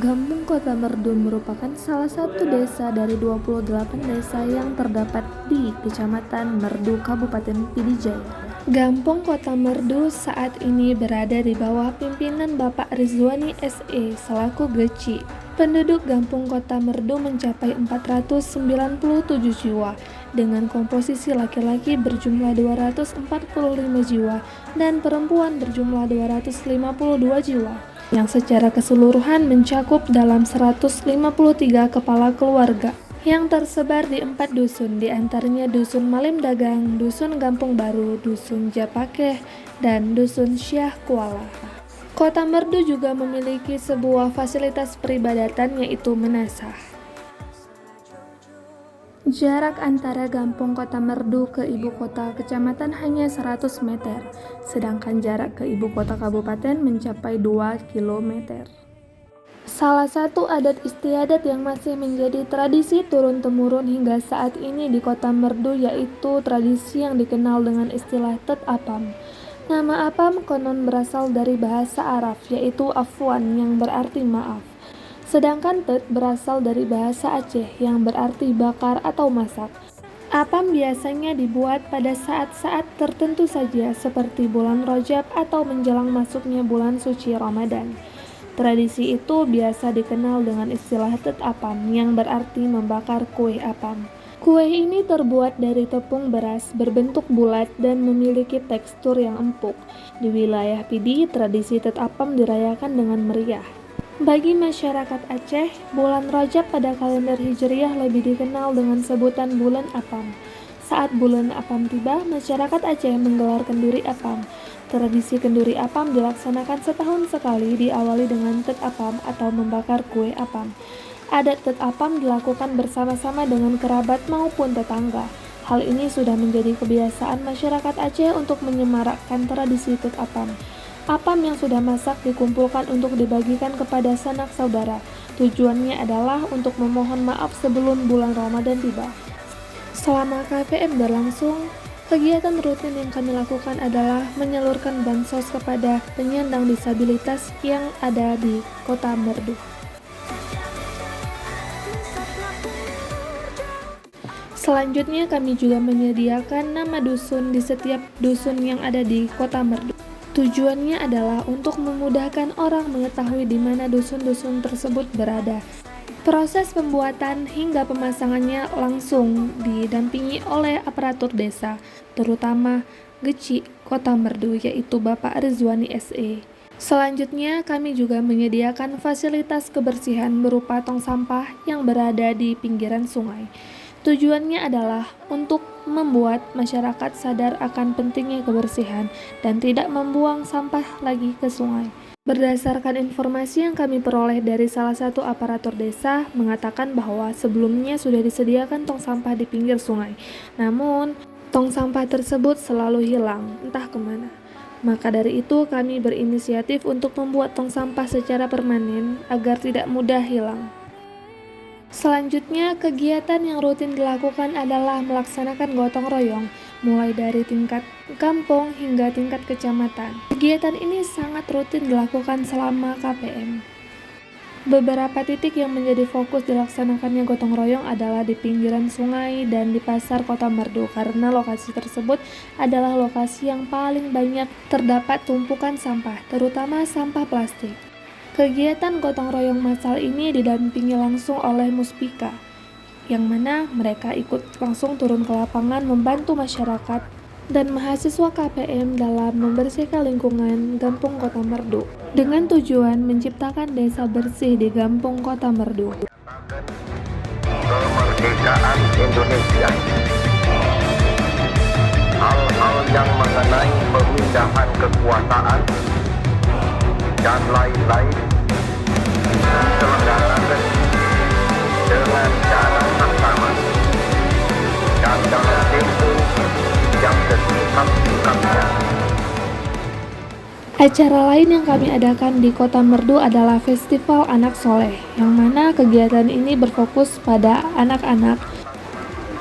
Gampung Kota Merdu merupakan salah satu desa dari 28 desa yang terdapat di Kecamatan Merdu, Kabupaten Pidijaya. Gampung Kota Merdu saat ini berada di bawah pimpinan Bapak Rizwani SE selaku Geci. Penduduk Gampung Kota Merdu mencapai 497 jiwa, dengan komposisi laki-laki berjumlah 245 jiwa dan perempuan berjumlah 252 jiwa, yang secara keseluruhan mencakup dalam 153 kepala keluarga yang tersebar di 4 dusun, di antaranya Dusun Malim Dagang, Dusun Gampung Baru, Dusun Japakeh, dan Dusun Syah Kuala. Kota Merdu juga memiliki sebuah fasilitas peribadatan, yaitu Menasah. Jarak antara Gampung Kota Merdu ke ibu kota kecamatan hanya 100 meter, sedangkan jarak ke ibu kota kabupaten mencapai 2 km. Salah satu adat istiadat yang masih menjadi tradisi turun-temurun hingga saat ini di Kota Merdu yaitu tradisi yang dikenal dengan istilah Tet Apam. Nama Apam konon berasal dari bahasa Arab, yaitu Afwan, yang berarti maaf. Sedangkan Tet berasal dari bahasa Aceh yang berarti bakar atau masak. Apam biasanya dibuat pada saat-saat tertentu saja seperti bulan Rajab atau menjelang masuknya bulan suci Ramadan. Tradisi itu biasa dikenal dengan istilah Tet Apam yang berarti membakar kue apam. Kue ini terbuat dari tepung beras berbentuk bulat dan memiliki tekstur yang empuk. Di wilayah Pidi, tradisi Tet Apam dirayakan dengan meriah. Bagi masyarakat Aceh, bulan Rajab pada kalender Hijriah lebih dikenal dengan sebutan bulan apam. Saat bulan apam tiba, masyarakat Aceh menggelar kenduri apam. Tradisi kenduri apam dilaksanakan setahun sekali, diawali dengan tet apam atau membakar kue apam. Adat tet apam dilakukan bersama-sama dengan kerabat maupun tetangga. Hal ini sudah menjadi kebiasaan masyarakat Aceh untuk menyemarakkan tradisi tet apam. Apam yang sudah masak dikumpulkan untuk dibagikan kepada sanak saudara. Tujuannya adalah untuk memohon maaf sebelum bulan Ramadan tiba. Selama KPM berlangsung, kegiatan rutin yang kami lakukan adalah menyalurkan bansos kepada penyandang disabilitas yang ada di Kota Merdu. Selanjutnya kami juga menyediakan nama dusun di setiap dusun yang ada di Kota Merdu. Tujuannya adalah untuk memudahkan orang mengetahui di mana dusun-dusun tersebut berada. Proses pembuatan hingga pemasangannya langsung didampingi oleh aparatur desa, terutama Geci Kota Merdu, yaitu Bapak Rizwani SE. Selanjutnya, kami juga menyediakan fasilitas kebersihan berupa tong sampah yang berada di pinggiran sungai. Tujuannya adalah untuk membuat masyarakat sadar akan pentingnya kebersihan dan tidak membuang sampah lagi ke sungai. Berdasarkan informasi yang kami peroleh dari salah satu aparatur desa mengatakan bahwa sebelumnya sudah disediakan tong sampah di pinggir sungai. Namun, tong sampah tersebut selalu hilang, entah kemana. Maka dari itu kami berinisiatif untuk membuat tong sampah secara permanen agar tidak mudah hilang. Selanjutnya, kegiatan yang rutin dilakukan adalah melaksanakan gotong royong, mulai dari tingkat kampung hingga tingkat kecamatan. Kegiatan ini sangat rutin dilakukan selama KPM. Beberapa titik yang menjadi fokus dilaksanakannya gotong royong adalah di pinggiran sungai dan di pasar Kota Merdu, karena lokasi tersebut adalah lokasi yang paling banyak terdapat tumpukan sampah, terutama sampah plastik. Kegiatan gotong royong massal ini didampingi langsung oleh Muspika, yang mana mereka ikut langsung turun ke lapangan membantu masyarakat dan mahasiswa KPM dalam membersihkan lingkungan Gampung Kota Merdu dengan tujuan menciptakan desa bersih di Gampung Kota Merdu. Kemerdekaan Indonesia, hal-hal yang mengenai pemindahan kekuasaan dan lain-lain diselenggarakan dengan cara saksama dan dalam tempo yang sesingkat-singkatnya. Acara lain yang kami adakan di Kota Merdu adalah Festival Anak Soleh, yang mana kegiatan ini berfokus pada anak-anak.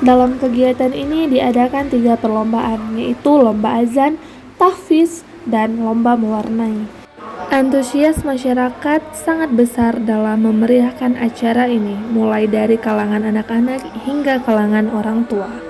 Dalam kegiatan ini diadakan 3 perlombaan, yaitu lomba azan, tahfiz, dan lomba mewarnai. Antusias masyarakat sangat besar dalam memeriahkan acara ini, mulai dari kalangan anak-anak hingga kalangan orang tua.